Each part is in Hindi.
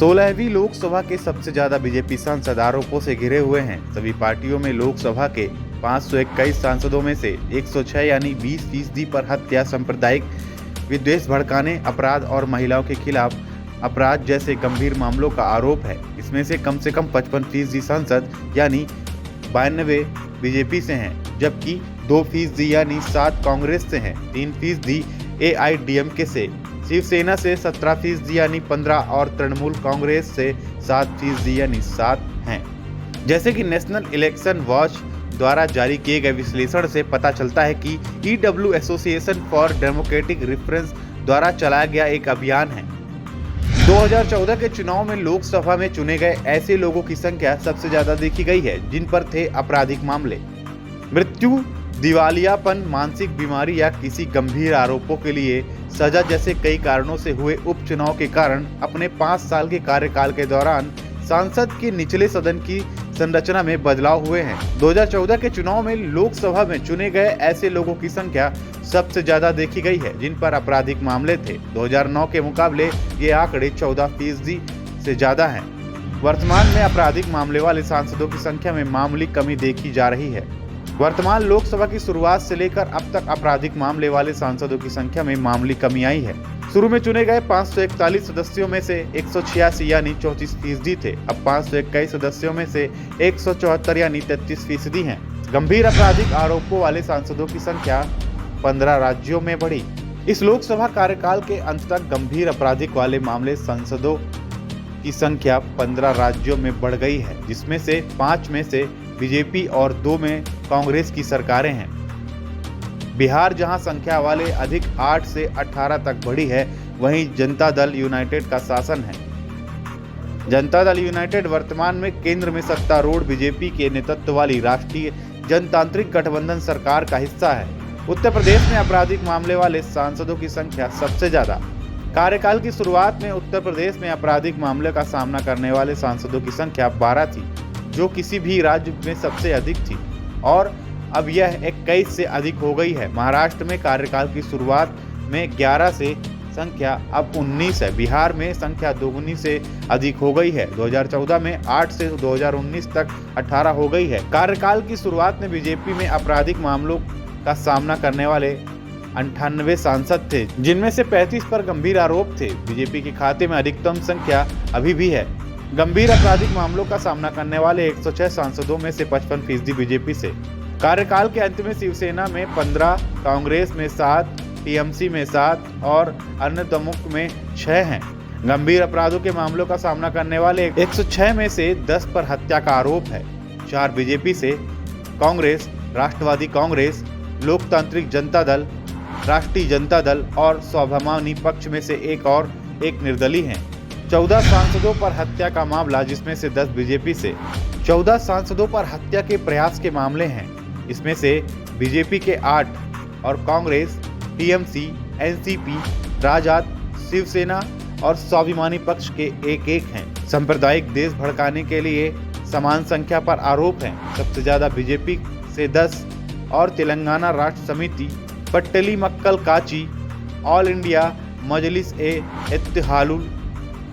16वीं लोकसभा के सबसे ज्यादा बीजेपी सांसद आरोपों से घिरे हुए हैं। सभी पार्टियों में लोकसभा के 521 सांसदों में से 106 यानी 20% पर हत्या, सांप्रदायिक विद्वेष भड़काने, अपराध और महिलाओं के खिलाफ अपराध जैसे गंभीर मामलों का आरोप है। इसमें से कम 55% सांसद यानी 92 बीजेपी से हैं, जबकि 2% यानी 7 कांग्रेस से हैं, 3% AIDMK से, शिवसेना से 17% यानी 15 और तृणमूल कांग्रेस से 7% यानी 7 हैं। जैसे कि नेशनल इलेक्शन वॉच द्वारा जारी किए गए विश्लेषण से पता चलता है कि EW association for democratic reference द्वारा चलाया गया एक अभियान है। 2014 के चुनाव में लोकसभा में चुने गए ऐसे लोगों की संख्या सबसे ज्यादा देखी गई है जिन पर थे आपराधिक मामले, मृत्यु, दिवालियापन, मानसिक बीमारी या किसी गंभीर आरोपों के लिए सजा जैसे कई कारणों से हुए उपचुनाव के कारण अपने 5 साल के कार्यकाल के दौरान सांसद के निचले सदन की संरचना में बदलाव हुए हैं। 2014 के चुनाव में लोकसभा में चुने गए ऐसे लोगों की संख्या सबसे ज्यादा देखी गई है जिन पर आपराधिक मामले थे। 2009 के मुकाबले ये आंकड़े 14% से ज्यादा हैं। वर्तमान में आपराधिक मामले वाले सांसदों की संख्या में मामूली कमी देखी जा रही है। वर्तमान लोकसभा की शुरुआत से लेकर अब तक आपराधिक मामले वाले सांसदों की संख्या में मामूली कमी आई है। शुरू में चुने गए 541 सदस्यों में से 186 यानी 34% थे, अब 521 सदस्यों में से 174 यानी 33% हैं। गंभीर आपराधिक आरोपों वाले सांसदों की संख्या 15 राज्यों में बढ़ी। इस लोकसभा कार्यकाल के अंत तक गंभीर आपराधिक वाले मामले सांसदों की संख्या 15 राज्यों में बढ़ गई है, जिसमें से 5 में से बीजेपी और 2 में कांग्रेस की सरकारें हैं। बिहार जहां संख्या वाले अधिक 8 से 18 तक बढ़ी है, वहीं जनता दल यूनाइटेड का शासन है। जनता दल यूनाइटेड वर्तमान में केंद्र में सत्तारूढ़ बीजेपी के नेतृत्व वाली राष्ट्रीय जनतांत्रिक गठबंधन सरकार का हिस्सा है। उत्तर प्रदेश में आपराधिक मामले वाले सांसदों की संख्या सबसे ज्यादा। कार्यकाल की शुरुआत में उत्तर प्रदेश में आपराधिक मामले का सामना करने वाले सांसदों की संख्या 12 थी, जो किसी भी राज्य में सबसे अधिक थी, और अब यह 21 से अधिक हो गई है। महाराष्ट्र में कार्यकाल की शुरुआत में 11 से संख्या अब 19 है। बिहार में संख्या दोगुनी से अधिक हो गई है। 2014 में 8 से 2019 तक 18 हो गई है। कार्यकाल की शुरुआत में बीजेपी में आपराधिक मामलों का सामना करने वाले 98 सांसद थे, जिनमें से 35 पर गंभीर आरोप थे। बीजेपी के खाते में अधिकतम संख्या अभी भी है। गंभीर आपराधिक मामलों का सामना करने वाले 106 सांसदों में से 55% बीजेपी से। कार्यकाल के अंत में शिवसेना में 15, कांग्रेस में 7, TMC में 7 और अन्य द्रमुक में 6 हैं। गंभीर अपराधों के मामलों का सामना करने वाले 106 में से 10 पर हत्या का आरोप है। 4 बीजेपी से, कांग्रेस, राष्ट्रवादी कांग्रेस, लोकतांत्रिक जनता दल, राष्ट्रीय जनता दल और स्वाभिमानी पक्ष में से एक निर्दलीय हैं। 14 सांसदों पर हत्या का मामला, जिसमें से 10 बीजेपी से। 14 सांसदों पर हत्या के प्रयास के मामले हैं। इसमें से बीजेपी के 8 और कांग्रेस, TMC, NCP, राजद, शिवसेना और स्वाभिमानी पक्ष के 1 हैं। सांप्रदायिक देश भड़काने के लिए समान संख्या पर आरोप हैं। सबसे ज्यादा बीजेपी से 10 और तेलंगाना राष्ट्र समिति, पट्टली मक्कल काची, ऑल इंडिया मजलिस-ए-इत्तेहादुल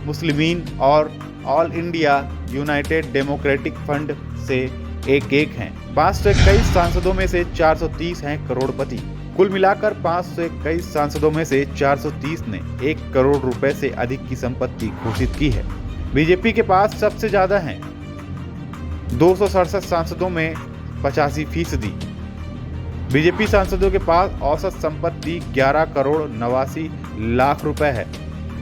मुस्लिमीन और all India United democratic front से 1 हैं। 521 सांसदों में से 430 हैं करोड़पति। कुल मिलाकर 521 सांसदों में से 430 ने 1 करोड़ रुपए से अधिक की संपत्ति घोषित की है। बीजेपी के पास सबसे ज्यादा हैं। 267 सांसदों में 85%। बीजेपी सांसदों के पास औसत संपत्ति 11 करोड़ 89 लाख रुपए है।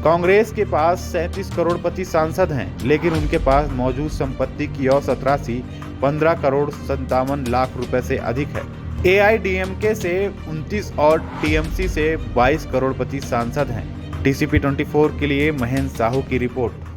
कांग्रेस के पास 37 करोड़पति सांसद हैं, लेकिन उनके पास मौजूद संपत्ति की औसत राशि 15 करोड़ 57 लाख रुपए से अधिक है। AIDMK से 29 और TMC से 22 करोड़पति सांसद हैं। TCP 24 के लिए महेंद्र साहू की रिपोर्ट।